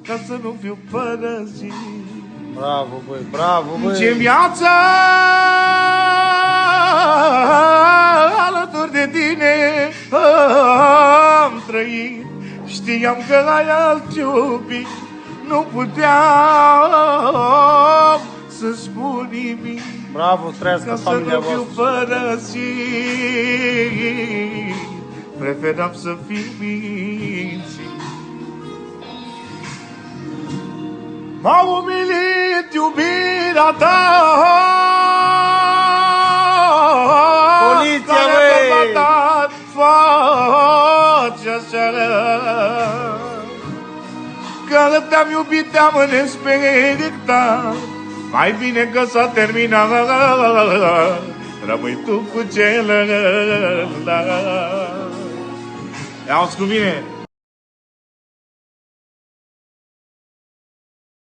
ca să nu fiu părăsit. Bravo, băi, bravo, băi. Ce viață alături de tine am trăit. Știam că ai alt iubit, nu puteam să spun nimic. Bravo, trăiască familia voastră. Ca să nu fiu părăsit, preferam să fiu mințit. M-a umilit iubirea ta, poliția, băi! Faci așa, că te-am iubit, te-am respectat. Mai bine că s-a terminat, rămâi tu cu celălalt. Ia-uți cu mine.